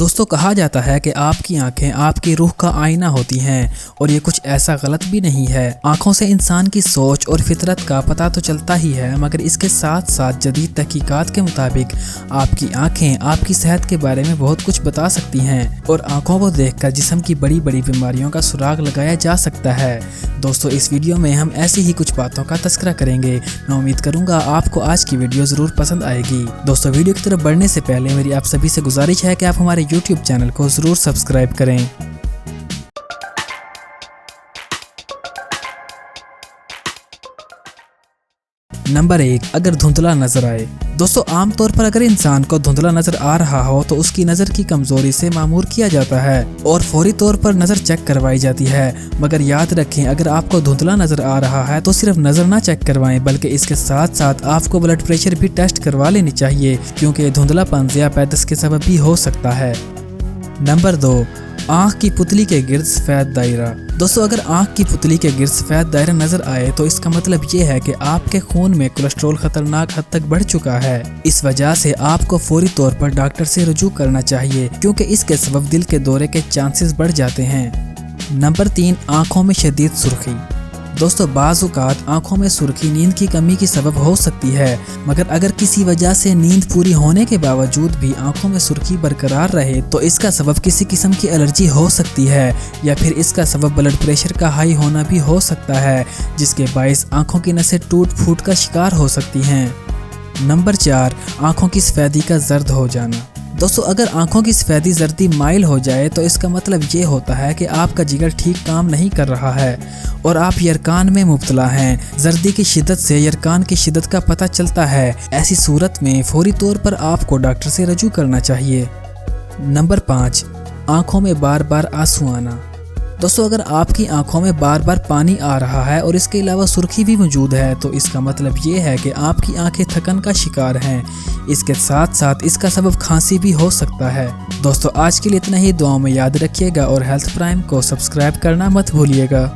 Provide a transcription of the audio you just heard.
दोस्तों कहा जाता है कि आपकी आंखें आपकी रूह का आईना होती हैं और ये कुछ ऐसा गलत भी नहीं है। आंखों से इंसान की सोच और फितरत का पता तो चलता ही है, मगर इसके साथ साथ जदीद तहकीकात के मुताबिक आपकी आंखें आपकी सेहत के बारे में बहुत कुछ बता सकती हैं और आंखों को देखकर जिस्म की बड़ी बड़ी बीमारियों का सुराग लगाया जा सकता है। दोस्तों इस वीडियो में हम ऐसी ही कुछ बातों का तस्करा करेंगे। मैं उम्मीद करूंगा आपको आज की वीडियो जरूर पसंद आएगी। दोस्तों वीडियो की तरफ बढ़ने से पहले मेरी आप सभी से गुजारिश है कि आप हमारे YouTube चैनल को जरूर सब्सक्राइब करें। नंबर 1, अगर धुंधला नजर आए। दोस्तों आमतौर पर अगर इंसान को धुंधला नजर आ रहा हो तो उसकी नज़र की कमजोरी से मामूर किया जाता है और फौरी तौर पर नज़र चेक करवाई जाती है। मगर याद रखें, अगर आपको धुंधला नजर आ रहा है तो सिर्फ नज़र ना चेक करवाएं, बल्कि इसके साथ साथ आपको ब्लड प्रेशर भी टेस्ट करवा लेनी चाहिए, क्योंकि धुंधलापन ज़ियापैदस के सबब भी हो सकता है। नंबर 2, आँख की पुतली के गिर्द सफ़ेद दायरा। दोस्तों अगर आँख की पुतली के गिर्द सफ़ेद दायरा नजर आए तो इसका मतलब ये है कि आपके खून में कोलेस्ट्रॉल खतरनाक हद तक बढ़ चुका है। इस वजह से आपको फौरी तौर पर डॉक्टर से रुजू करना चाहिए, क्योंकि इसके सबब दिल के दौरे के चांसेस बढ़ जाते हैं। नंबर 3, आँखों में शदीद सुर्खी। दोस्तों बाज़-औक़ात आंखों में सुर्खी नींद की कमी की सबब हो सकती है, मगर अगर किसी वजह से नींद पूरी होने के बावजूद भी आंखों में सुर्खी बरकरार रहे तो इसका सबब किसी किस्म की एलर्जी हो सकती है, या फिर इसका सबब ब्लड प्रेशर का हाई होना भी हो सकता है, जिसके बाइस आंखों की नसें टूट फूट का शिकार हो सकती हैं। नंबर 4, आंखों की सफ़ेदी का जर्द हो जाना। दोस्तों अगर आंखों की सफ़ेदी जर्दी माइल हो जाए तो इसका मतलब ये होता है कि आपका जिगर ठीक काम नहीं कर रहा है और आप यरकान में मुब्तला हैं। जर्दी की शिद्दत से यरकान की शिद्दत का पता चलता है। ऐसी सूरत में फौरी तौर पर आपको डॉक्टर से रजू करना चाहिए। नंबर 5, आंखों में बार बार आंसू आना। दोस्तों अगर आपकी आंखों में बार बार पानी आ रहा है और इसके अलावा सुर्खी भी मौजूद है तो इसका मतलब ये है कि आपकी आंखें थकन का शिकार हैं। इसके साथ साथ इसका सबब खांसी भी हो सकता है। दोस्तों आज के लिए इतना ही। दुआओं में याद रखिएगा और हेल्थ प्राइम को सब्सक्राइब करना मत भूलिएगा।